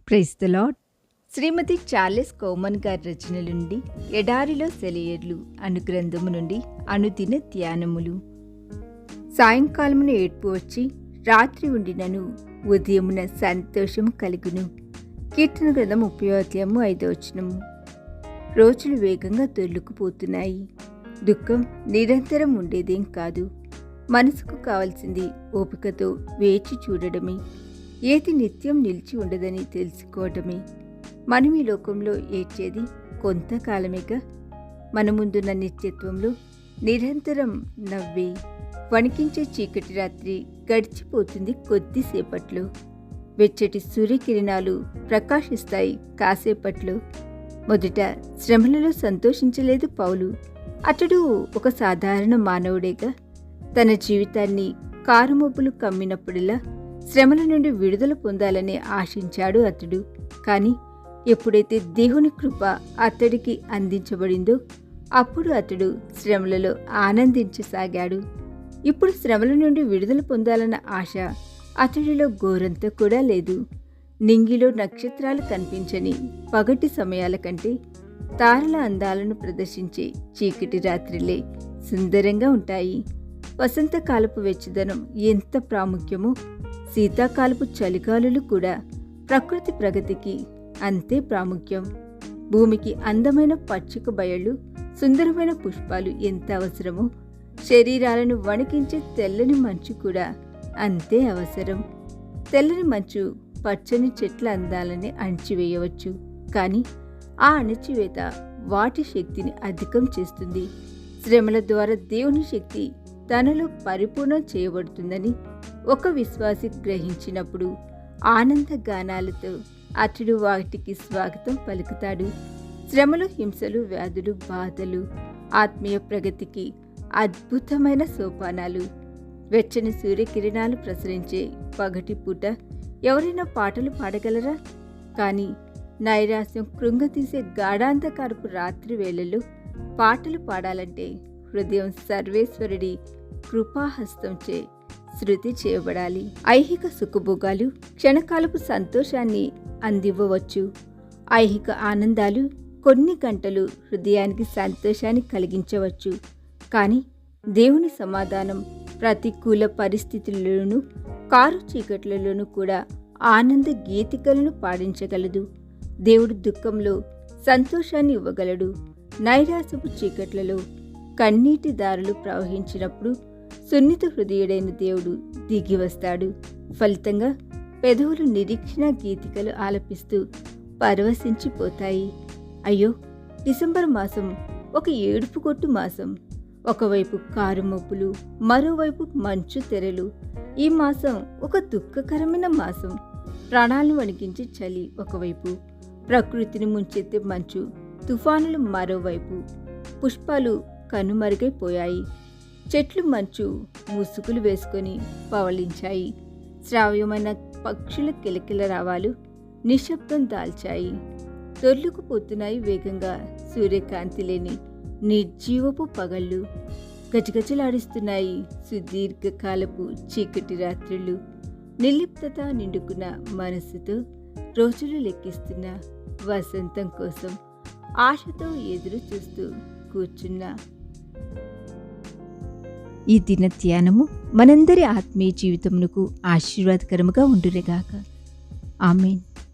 Praise the Lord. శ్రీమతి Charles Cowman గారి రచనల నుండి ఎడారిలో సెలయేర్లు అను గ్రంథము నుండి అనుదిన ధ్యానములు. సాయంకాలమున ఏడ్పు వచ్చి రాత్రి ఉండినను ఉదయమున సంతోషము కలుగును. కీర్తన గ్రంథం 30:5. రోజులు వేగంగా దొర్లుకుపోతున్నాయి. దుఃఖం నిరంతరం ఉండేదేం కాదు. మనసుకు కావలసింది ఓపికతో వేచి చూడడమే. ఏది నిత్యం నిలిచి ఉండదని తెలుసుకోవటమే. మనం ఈ లోకంలో ఏడ్చేది కొంతకాలమేగా. మన ముందున్న నిత్యత్వంలో నిరంతరం నవ్వే వణికించే చీకటి రాత్రి గడిచిపోతుంది కొద్దిసేపట్లో. వెచ్చటి సూర్యకిరణాలు ప్రకాశిస్తాయి కాసేపట్లో. మొదట శ్రమలలో సంతోషించలేదు పౌలు. అతడు ఒక సాధారణ మానవుడేగా. తన జీవితాన్ని కారుమబ్బులు కమ్మినప్పుడల్లా శ్రమల నుండి విడుదల పొందాలని ఆశించాడు అతడు. కానీ ఎప్పుడైతే దేవుని కృప అతడికి అందించబడిందో అప్పుడు అతడు శ్రమలలో ఆనందించసాగాడు. ఇప్పుడు శ్రమల నుండి విడుదల పొందాలన్న ఆశ అతడిలో గోరంత కూడా లేదు. నింగిలో నక్షత్రాలు కనిపించని పగటి సమయాల కంటే తారల అందాలను ప్రదర్శించే చీకటి రాత్రిలే సుందరంగా ఉంటాయి. వసంతకాలపు వెచ్చదనం ఎంత ప్రాముఖ్యమో శీతాకాలపు చలిగాలులు కూడా ప్రకృతి ప్రగతికి అంతే ప్రాముఖ్యం. భూమికి అందమైన పచ్చిక బయళ్ళు, సుందరమైన పుష్పాలు ఎంత అవసరమో శరీరాలను వణికించే తెల్లని మంచు కూడా అంతే అవసరం. తెల్లని మంచు పచ్చని చెట్ల అందాలని అణిచివేయవచ్చు, కానీ ఆ అణిచివేత వాటి శక్తిని అధికం చేస్తుంది. శ్రమల ద్వారా దేవుని శక్తి తనలో పరిపూర్ణం చేయబడుతుందని ఒక విశ్వాసి గ్రహించినప్పుడు ఆనంద గానాలతో అతడు వాటికి స్వాగతం పలుకుతాడు. శ్రమలు, హింసలు, వ్యాధులు, బాధలు ఆత్మీయ ప్రగతికి అద్భుతమైన సోపానాలు. వెచ్చని సూర్యకిరణాలు ప్రసరించే పగటి పూట ఎవరైనా పాటలు పాడగలరా? కానీ నైరాశ్యం కృంగతీసే గాఢాంధకారపు రాత్రి వేళల్లో పాటలు పాడాలంటే హృదయం సర్వేశ్వరుడి కృపాహస్తంచే శృతి చేయబడాలి. ఐహిక సుఖభోగాలు క్షణకాలపు సంతోషాన్ని అందివ్వవచ్చు. ఐహిక ఆనందాలు కొన్ని గంటలు హృదయానికి సంతోషాన్ని కలిగించవచ్చు. కానీ దేవుని సమాధానం ప్రతికూల పరిస్థితుల్లోనూ కారు చీకట్లలోనూ కూడా ఆనంద గీతికలను పాడించగలదు. దేవుడు దుఃఖంలో సంతోషాన్ని ఇవ్వగలడు. నైరాశ్యపు చీకట్లలో కన్నీటి దారులు ప్రవహించినప్పుడు సున్నిత హృదయుడైన దేవుడు దిగి వస్తాడు. ఫలితంగా పెదవులు నిరీక్షణ గీతికలు ఆలపిస్తూ పరవశించిపోతాయి. అయ్యో, డిసెంబర్ మాసం ఒక ఏడుపు కొట్టు మాసం. ఒకవైపు కారు మబ్బులు, మరోవైపు మంచు తెరలు. ఈ మాసం ఒక దుఃఖకరమైన మాసం. ప్రాణాలను వణికించే చలి ఒకవైపు, ప్రకృతిని ముంచెత్తే మంచు తుఫానులు మరోవైపు. పుష్పాలు కనుమరుగైపోయాయి. చెట్లు మంచు ముసుగులు వేసుకొని పవళించాయి. శ్రావ్యమైన పక్షుల కిలకిల రావాలు నిశ్శబ్దం దాల్చాయి. దొర్లుకుపోతున్నాయి వేగంగా సూర్యకాంతి లేని నిర్జీవపు పగళ్ళు. గజగజలాడిస్తున్నాయి సుదీర్ఘకాలపు చీకటి రాత్రులు. నిర్లిప్తత నిండుకున్న మనసుతో రోజులు లెక్కిస్తున్న వసంతం కోసం ఆశతో ఎదురు చూస్తూ కూర్చున్నా. ఈ దిన ధ్యానము మనందరి ఆత్మీయ జీవితమునకు ఆశీర్వాదకరముగా ఉండునుగాక. ఆమేన్.